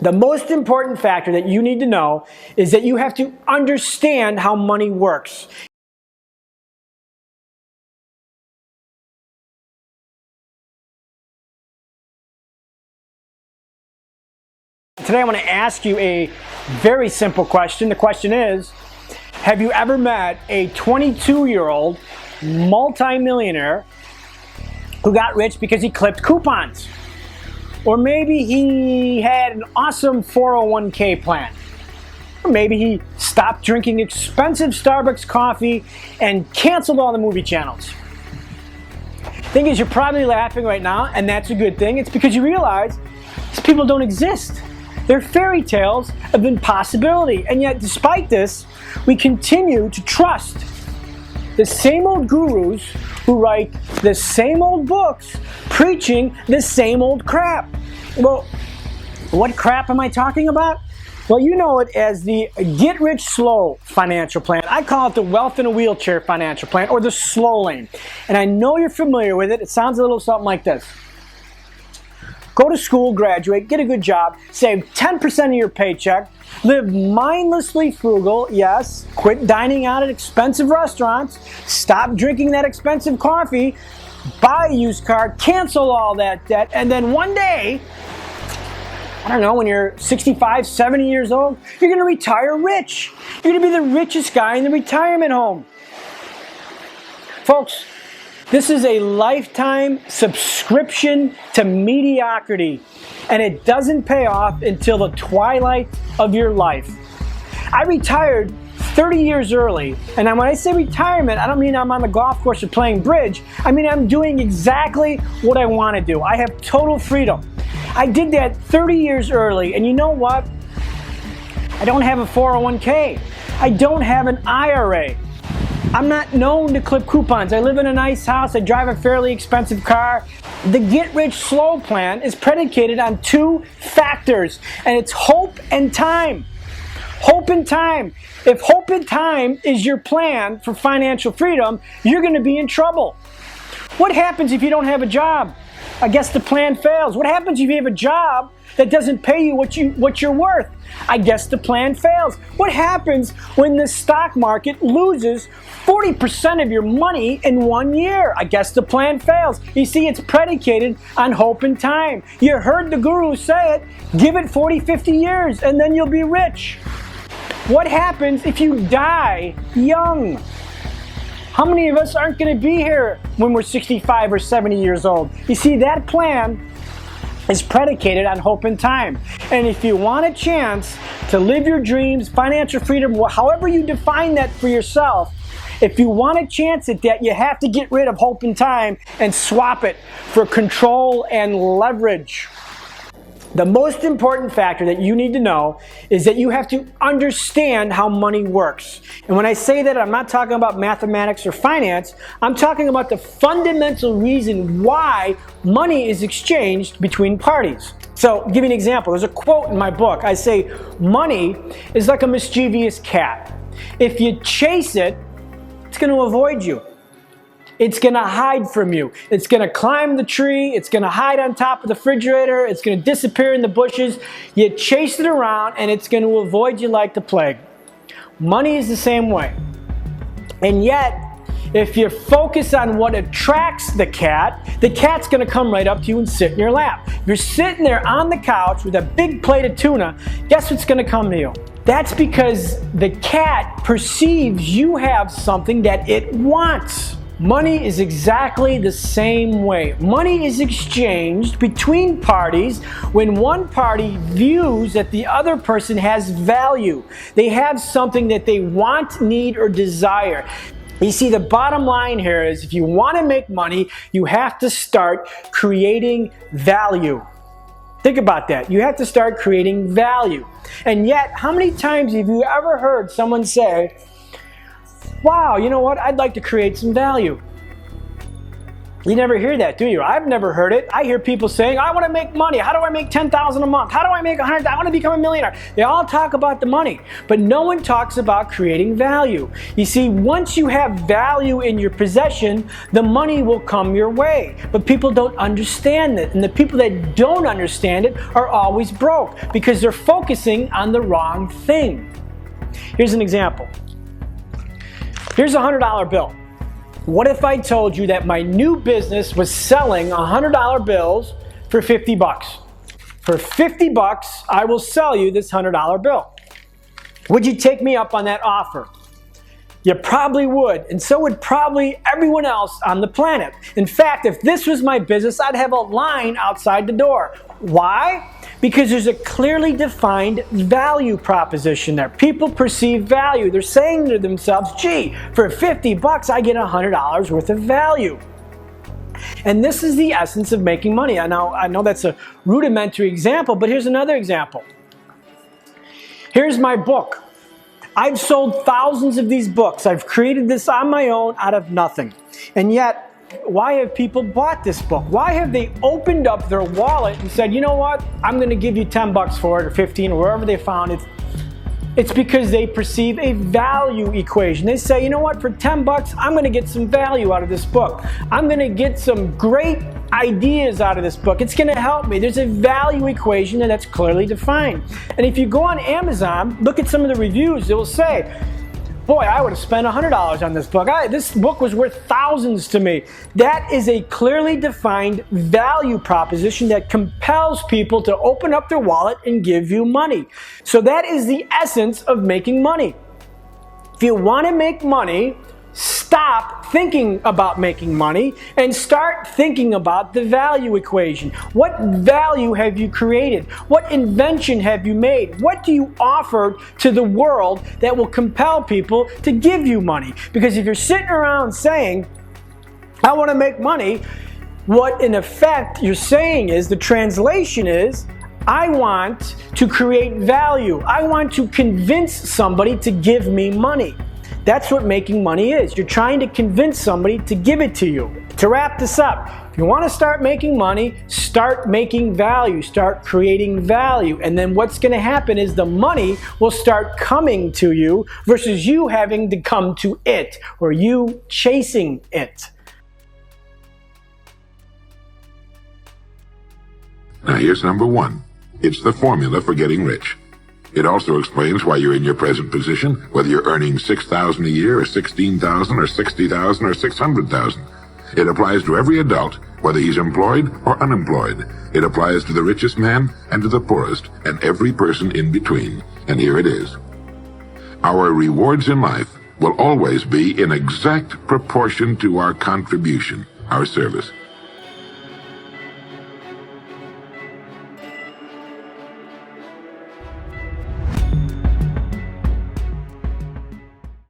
The most important factor that you need to know is that you have to understand how money works. Today I want to ask you a very simple question. The question is, have you ever met a 22-year-old multimillionaire who got rich because he clipped coupons? Or maybe he had an awesome 401k plan. Or maybe he stopped drinking expensive Starbucks coffee and canceled all the movie channels. Thing is, you're probably laughing right now, and that's a good thing. It's because you realize these people don't exist. They're fairy tales of impossibility. And yet, despite this, we continue to trust the same old gurus who write the same old books preaching the same old crap. Well, what crap am I talking about? Well, you know it as the get-rich-slow financial plan. I call it the wealth in a wheelchair financial plan, or the slow lane. And I know you're familiar with it. It sounds a little something like this. Go to school, graduate, get a good job, save 10% of your paycheck, live mindlessly frugal, yes, quit dining out at expensive restaurants, stop drinking that expensive coffee, buy a used car, cancel all that debt, and then one day, I don't know, when you're 65, 70 years old, you're going to retire rich. You're going to be the richest guy in the retirement home. Folks, this is a lifetime subscription to mediocrity, and it doesn't pay off until the twilight of your life. I retired 30 years early, and when I say retirement, I don't mean I'm on the golf course or playing bridge. I mean I'm doing exactly what I want to do. I have total freedom. I did that 30 years early, and you know what? I don't have a 401k. I don't have an IRA. I'm not known to clip coupons. I live in a nice house. I drive a fairly expensive car. The get-rich-slow plan is predicated on two factors, and it's hope and time. Hope and time. If hope and time is your plan for financial freedom, you're going to be in trouble. What happens if you don't have a job? I guess the plan fails. What happens if you have a job that doesn't pay you what you're worth? I guess the plan fails. What happens when the stock market loses 40% of your money in 1 year? I guess the plan fails. You see, it's predicated on hope and time. You heard the guru say it, give it 40, 50 years and then you'll be rich. What happens if you die young? How many of us aren't going to be here when we're 65 or 70 years old? You see, that plan is predicated on hope and time. And if you want a chance to live your dreams, financial freedom, however you define that for yourself, if you want a chance at that, you have to get rid of hope and time and swap it for control and leverage. The most important factor that you need to know is that you have to understand how money works. And when I say that, I'm not talking about mathematics or finance. I'm talking about the fundamental reason why money is exchanged between parties. So, I'll give you an example. There's a quote in my book. I say, money is like a mischievous cat. If you chase it, it's going to avoid you. It's going to hide from you. It's going to climb the tree. It's going to hide on top of the refrigerator. It's going to disappear in the bushes. You chase it around and it's going to avoid you like the plague. Money is the same way. And yet, if you focus on what attracts the cat's going to come right up to you and sit in your lap. If you're sitting there on the couch with a big plate of tuna, guess what's going to come to you? That's because the cat perceives you have something that it wants. Money is exactly the same way. Money is exchanged between parties when one party views that the other person has value. They have something that they want, need, or desire. You see, the bottom line here is if you want to make money, you have to start creating value. Think about that. You have to start creating value. And yet, how many times have you ever heard someone say, wow, you know what? I'd like to create some value. You never hear that, do you? I've never heard it. I hear people saying, I want to make money. How do I make $10,000 a month? How do I make $100,000? I want to become a millionaire. They all talk about the money, but no one talks about creating value. You see, once you have value in your possession, the money will come your way. But people don't understand it. And the people that don't understand it are always broke because they're focusing on the wrong thing. Here's an example. Here's a $100 bill. What if I told you that my new business was selling $100 bills for 50 bucks? For 50 bucks, I will sell you this $100 bill. Would you take me up on that offer? You probably would, and so would probably everyone else on the planet. In fact, if this was my business, I'd have a line outside the door. Why? Because there's a clearly defined value proposition there. People perceive value. They're saying to themselves, gee, for 50 bucks, I get $100 worth of value. And this is the essence of making money. Now, I know that's a rudimentary example, but here's another example. Here's my book. I've sold thousands of these books. I've created this on my own out of nothing. And yet, why have people bought this book? Why have they opened up their wallet and said, you know what, I'm going to give you 10 bucks for it, or 15, or wherever they found it. It's because they perceive a value equation. They say, you know what, for 10 bucks, I'm going to get some value out of this book. I'm going to get some great ideas out of this book. It's going to help me. There's a value equation that's clearly defined. And if you go on Amazon, look at some of the reviews, it will say, boy, I would have spent $100 on this book. This book was worth thousands to me. That is a clearly defined value proposition that compels people to open up their wallet and give you money. So that is the essence of making money. If you want to make money, stop thinking about making money and start thinking about the value equation. What value have you created? What invention have you made? What do you offer to the world that will compel people to give you money? Because if you're sitting around saying, I want to make money, what in effect you're saying is, the translation is, I want to create value. I want to convince somebody to give me money. That's what making money is. You're trying to convince somebody to give it to you. To wrap this up, if you want to start making money, start making value, start creating value. And then what's going to happen is the money will start coming to you versus you having to come to it, or you chasing it. Now here's number one. It's the formula for getting rich. It also explains why you're in your present position, whether you're earning $6,000 a year, or $16,000, or $60,000, or $600,000. It applies to every adult, whether he's employed or unemployed. It applies to the richest man and to the poorest, and every person in between. And here it is. Our rewards in life will always be in exact proportion to our contribution, our service.